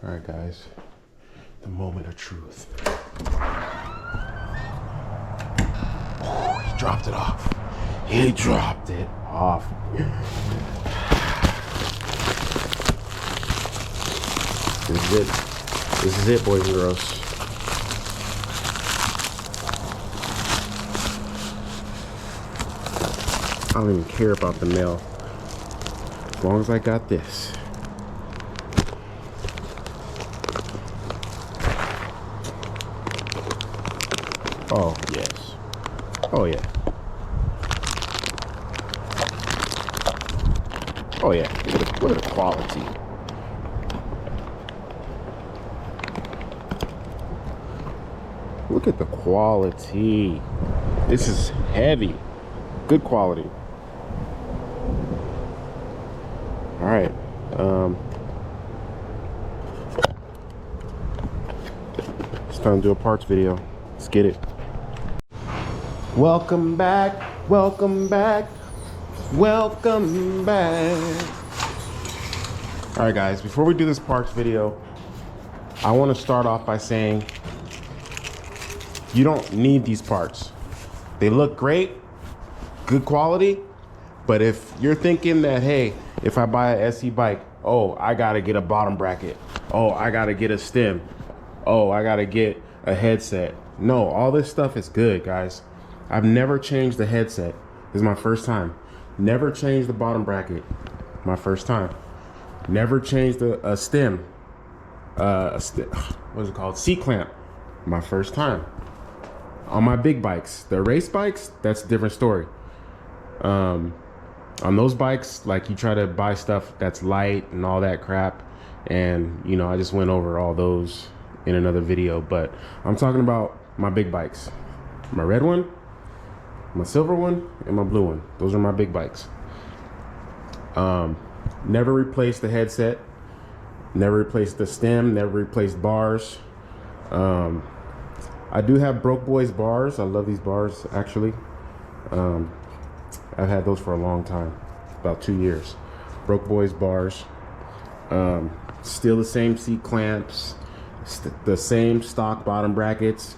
All right, guys, the moment of truth. Oh, he dropped it off. He dropped it off. This is it. This is it, boys and girls. I don't even care about the mail, as long as I got this. Oh, yes. Oh, yeah. Oh, yeah. Look at the quality. Look at the quality. This is heavy. Good quality. All right. It's time to do a parts video. Let's get it. Welcome back, welcome back, welcome back. All right, guys, before we do this parts video, I want to start off by saying you don't need these parts. They look great, good quality, but if you're thinking that, hey, if I buy an SE bike, oh, I gotta get a bottom bracket, oh, I gotta get a stem, oh, I gotta get a headset. No, all this stuff is good, guys. I've never changed the headset. This is my first time. Never changed the bottom bracket. My first time. Never changed a stem. What is it called? Seat clamp. My first time. On my big bikes, the race bikes, that's a different story. On those bikes, like, you try to buy stuff that's light and all that crap, and you know, I just went over all those in another video, but I'm talking about my big bikes. My red one, my silver one, and my blue one. Those are my big bikes. Never replaced the headset, never replaced the stem, never replaced bars. I do have Broke Boys bars. I love these bars, actually. I've had those for a long time, about 2 years. Broke Boys bars. Still the same seat clamps, the same stock bottom brackets.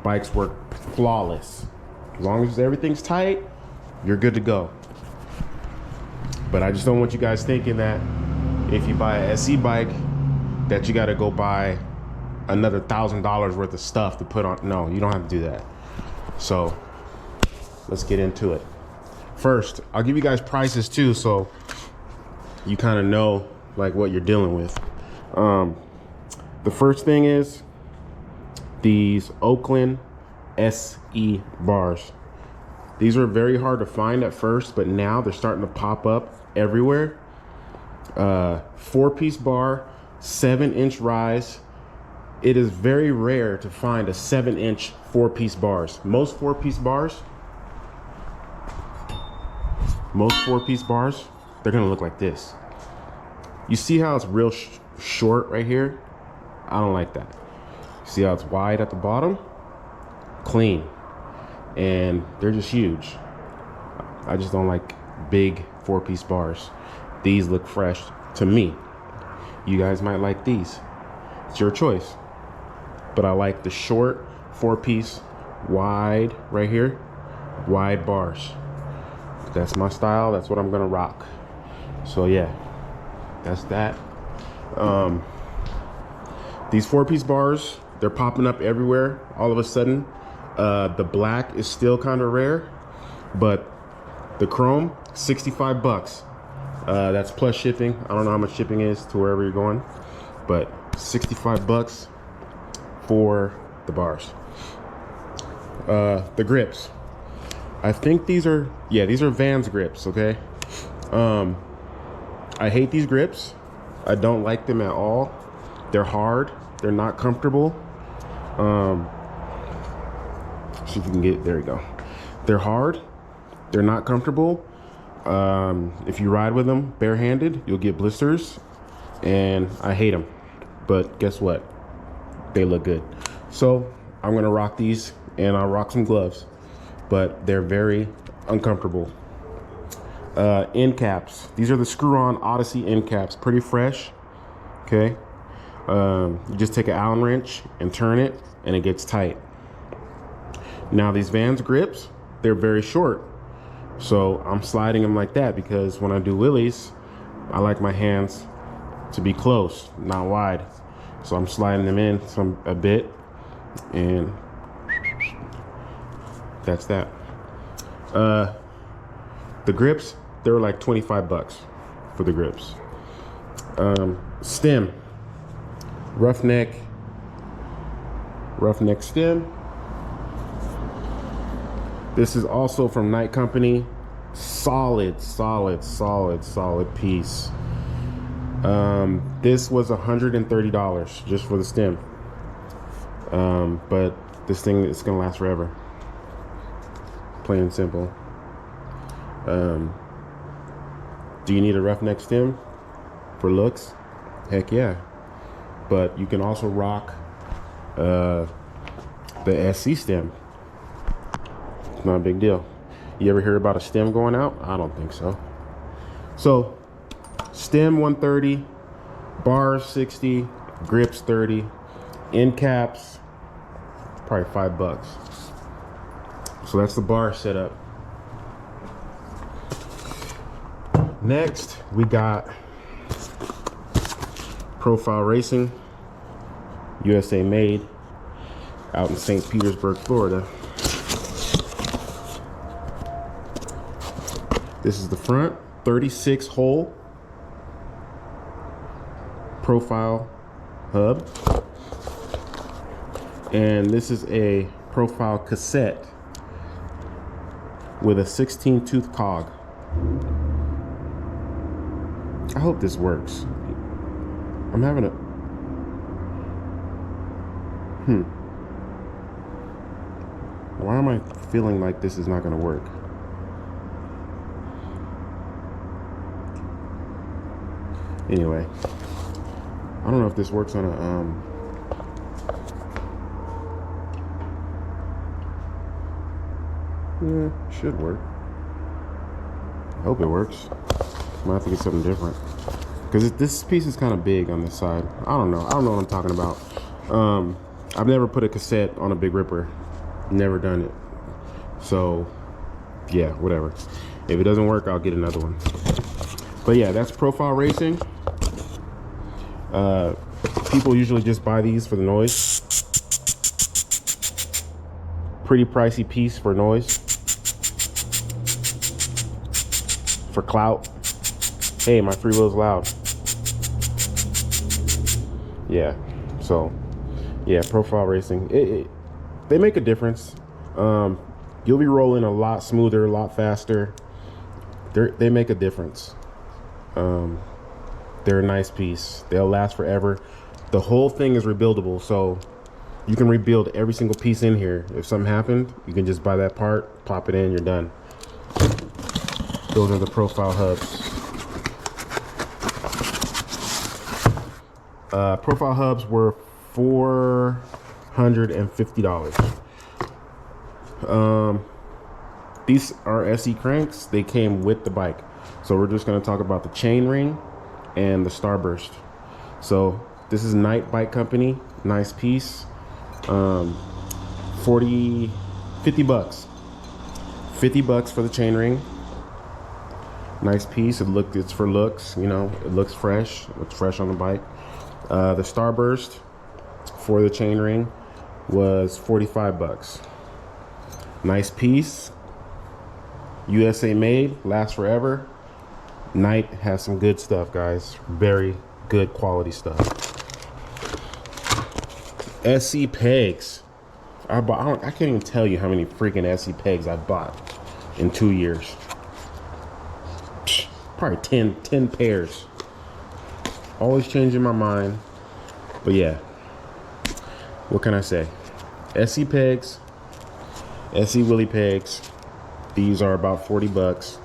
Bikes work flawless. As long as everything's tight, you're good to go. But I just don't want you guys thinking that if you buy a SE bike, that you got to go buy another $1,000 worth of stuff to put on. No, you don't have to do that. So let's get into it. First, I'll give you guys prices too, so you kind of know like what you're dealing with. The first thing is these Oakland SE bars. These were very hard to find at first, but now they're starting to pop up everywhere. 4-piece bar, 7-inch rise. It is very rare to find a 7-inch 4-piece bars. Most 4-piece bars, they're gonna look like this. You see how it's real short right here? I don't like that. See how it's wide at the bottom? Clean. And they're just huge. I just don't like big 4-piece bars. These look fresh to me. You guys might like these. It's your choice. But I like the short 4-piece wide right here, wide bars. That's my style. That's what I'm gonna rock. So yeah, that's that. These 4-piece bars, they're popping up everywhere all of a sudden. The black is still kind of rare, but the chrome, 65 bucks. That's plus shipping. I don't know how much shipping is to wherever you're going, but 65 bucks for the bars. The grips. I think these are Vans grips, okay? I hate these grips. I don't like them at all. They're hard. They're not comfortable. See if you can get, there you go. They're hard. They're not comfortable. If you ride with them barehanded, you'll get blisters, and I hate them. But guess what? They look good. So I'm gonna rock these, and I'll rock some gloves, but they're very uncomfortable. End caps. These are the screw-on Odyssey end caps. Pretty fresh. Okay. You just take an Allen wrench and turn it, and it gets tight. Now these Vans grips, they're very short. So I'm sliding them like that because when I do wheelies, I like my hands to be close, not wide. So I'm sliding them in a bit, and that's that. The grips, they were like 25 bucks for the grips. Stem, roughneck stem. This is also from Knight Company. Solid piece. This was $130 just for the stem. But this thing is gonna last forever. Plain and simple. Do you need a roughneck stem for looks? Heck yeah. But you can also rock the SC stem. It's not a big deal. You ever hear about a stem going out? I don't think so. So stem 130, bars 60, grips 30, end caps probably $5. So that's the bar setup. Next we got Profile Racing, USA made, out in St. Petersburg, Florida. This is the front, 36 hole profile hub. And this is a profile cassette with a 16 tooth cog. I hope this works. I'm having a why am I feeling like this is not gonna work? Anyway, I don't know if this works on a yeah, should work. I hope it works. Might have to get something different because this piece is kind of big on this side. I don't know what I'm talking about. I've never put a cassette on a Big Ripper, never done it. So yeah, whatever. If it doesn't work, I'll get another one. But yeah, that's Profile Racing. People usually just buy these for the noise. Pretty pricey piece for noise. For clout. Hey, my freewheel's loud. Yeah, so yeah, Profile Racing. They make a difference. You'll be rolling a lot smoother, a lot faster. They make a difference. They're a nice piece. They'll last forever. The whole thing is rebuildable, so you can rebuild every single piece in here. If something happened, you can just buy that part, pop it in, you're done. Those are the profile hubs. Profile hubs were $450. These are SE cranks. They came with the bike. So we're just going to talk about the chain ring and the starburst. So this is Knight Bike Company. Nice piece. 50 bucks. 50 bucks for the chain ring. Nice piece. It's for looks, you know, it looks fresh. It looks fresh on the bike. The starburst for the chain ring was 45 bucks. Nice piece. USA made, lasts forever. Knight has some good stuff, guys. Very good quality stuff. SC pegs. I can't even tell you how many freaking SC pegs I bought in 2 years. Probably 10 pairs. Always changing my mind. But yeah, what can I say? SC pegs, SC Willy pegs. These are about 40 bucks.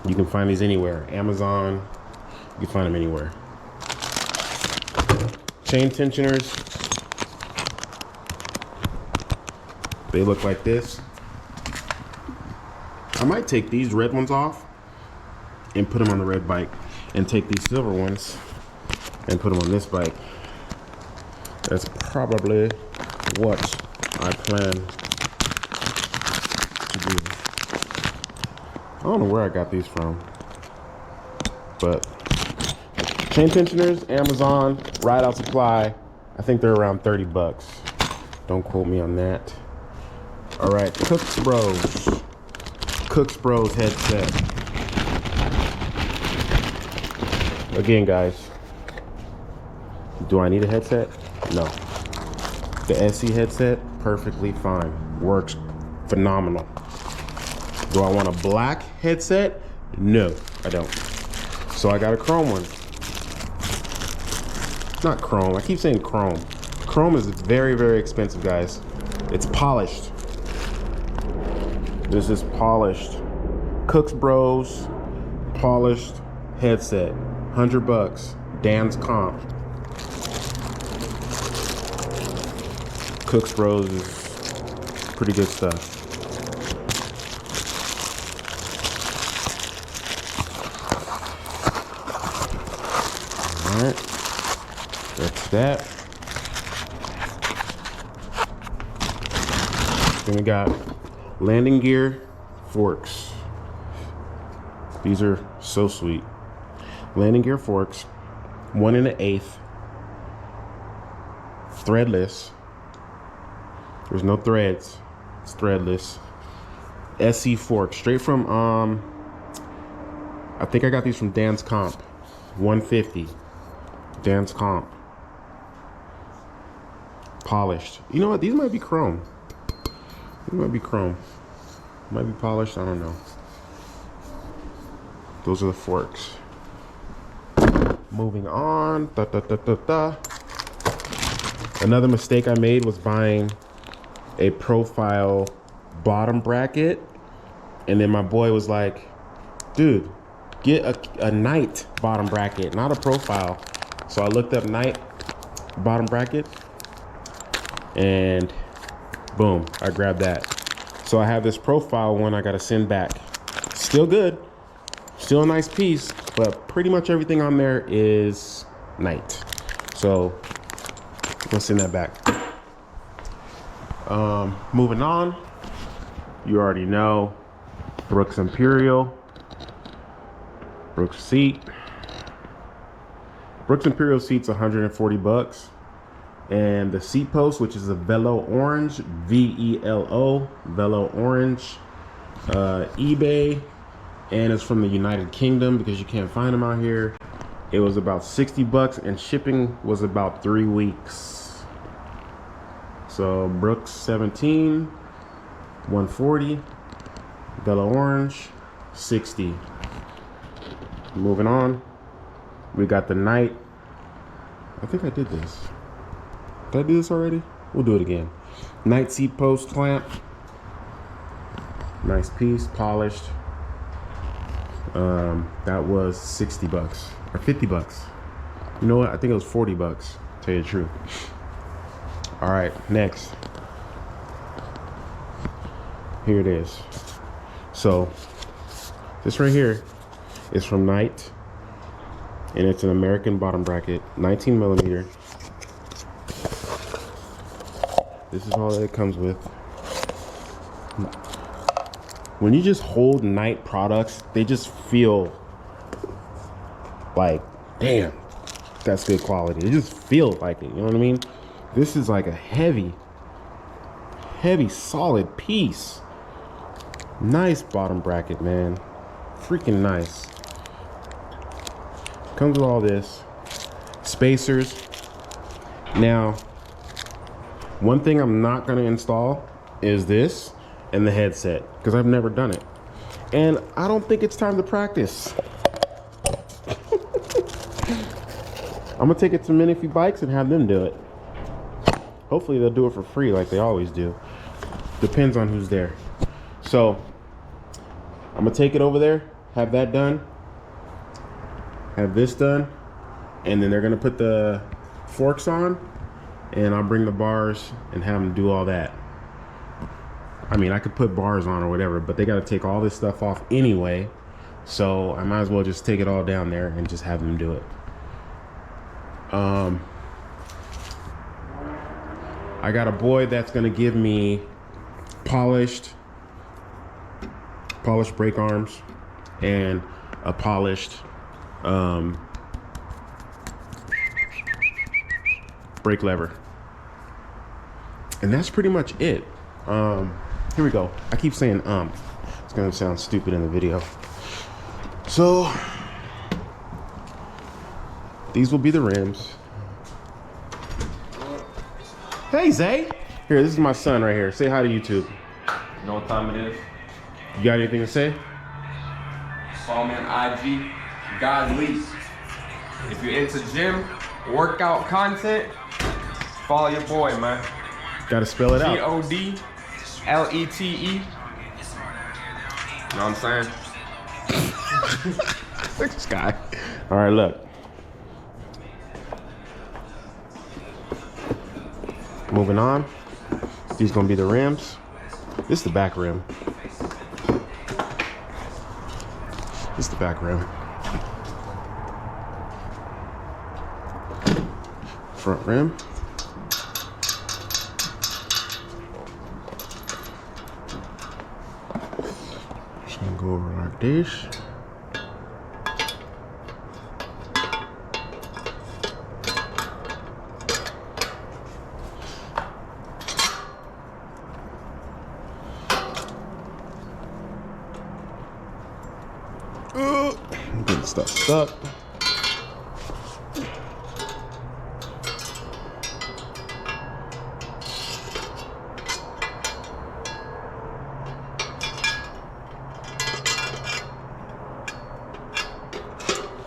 You can find these anywhere. Amazon, you can find them anywhere. Chain tensioners. They look like this. I might take these red ones off and put them on the red bike, and take these silver ones and put them on this bike. That's probably what I plan to do. I don't know where I got these from, but chain tensioners, Amazon, Ride Out Supply. I think they're around 30 bucks. Don't quote me on that. All right, Cooks Bros. Cooks Bros headset. Again, guys, do I need a headset? No. The SE headset, perfectly fine. Works phenomenal. Do I want a black headset? No, I don't. So I got a chrome one. Not chrome, I keep saying chrome. Chrome is very, very expensive, guys. It's polished. This is polished. Cooks Bros polished headset. 100 bucks. Dan's Comp. Cooks Bros is pretty good stuff. All right, that's that. Then we got landing gear forks. These are so sweet. Landing gear forks, 1 1/8, threadless. There's no threads, it's threadless. SE fork, straight from, I think I got these from Dan's Comp, 150, Dan's Comp. Polished. You know what, these might be chrome. These might be chrome. Might be polished, I don't know. Those are the forks. Moving on, Another mistake I made was buying a profile bottom bracket, and then my boy was like, dude, get a night bottom bracket, not a profile. So I looked up night bottom bracket, and boom, I grabbed that. So I have this profile one I gotta send back. Still good, still a nice piece, but pretty much everything on there is night. So let's send that back. Moving on, you already know Brooks Imperial, Brooks seat. Brooks Imperial seat's 140 bucks. And the seat post, which is a Velo Orange, VELO, Velo Orange, eBay, and it's from the United Kingdom because you can't find them out here. It was about 60 bucks and shipping was about 3 weeks. So Brooks 17, 140, Velo Orange, 60. Moving on, we got the Night. I think I did this. Did I do this already? We'll do it again. Night seat post clamp. Nice piece, polished. That was 60 bucks or 50 bucks. You know what? I think it was 40 bucks, to tell you the truth. All right, next. Here it is. So this right here is from Night, and it's an American bottom bracket, 19 millimeter. This is all that it comes with. When you just hold Night products, they just feel like, damn, that's good quality. They just feel like it, you know what I mean? This is like a heavy, solid piece. Nice bottom bracket, man. Freaking nice. Comes with all this. Spacers. Now, one thing I'm not gonna install is this and the headset, because I've never done it. And I don't think it's time to practice. I'm gonna take it to Minifee Bikes and have them do it. Hopefully they'll do it for free like they always do. Depends on who's there. So I'm gonna take it over there, have that done, have this done, and then they're gonna put the forks on, and I'll bring the bars and have them do all that. I mean, I could put bars on or whatever, but they gotta take all this stuff off anyway, so I might as well just take it all down there and just have them do it. I got a boy that's gonna give me polished brake arms and a polished brake lever. And that's pretty much it. Here we go. I keep saying it's gonna sound stupid in the video. So these will be the rims. Hey Zay. Here, this is my son right here. Say hi to YouTube. You know what time it is? You got anything to say? Follow me on IG, God Lease. If you're into gym, workout content, follow your boy, man. Gotta spell it out. Godlete. You know what I'm saying? Look at this guy. All right, look. Moving on. These gonna be the rims. This is the back rim. This is the back rim. Front rim. Just gonna go over like this. I'm getting stuff stuck.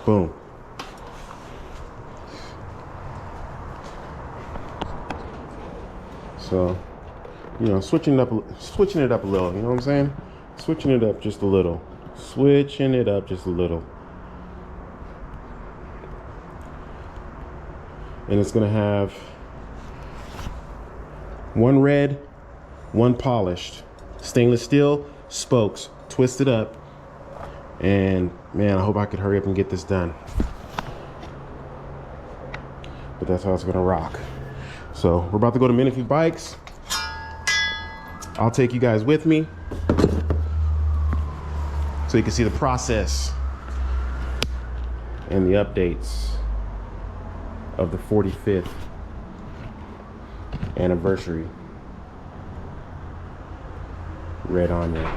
Boom. So, you know, switching it up a little, you know what I'm saying? Switching it up just a little. Switching it up just a little. And it's gonna have one red, one polished. Stainless steel spokes, twisted up. And man, I hope I could hurry up and get this done. But that's how it's gonna rock. So we're about to go to Minifee Bikes. I'll take you guys with me so you can see the process and the updates of the 45th anniversary Red Onion.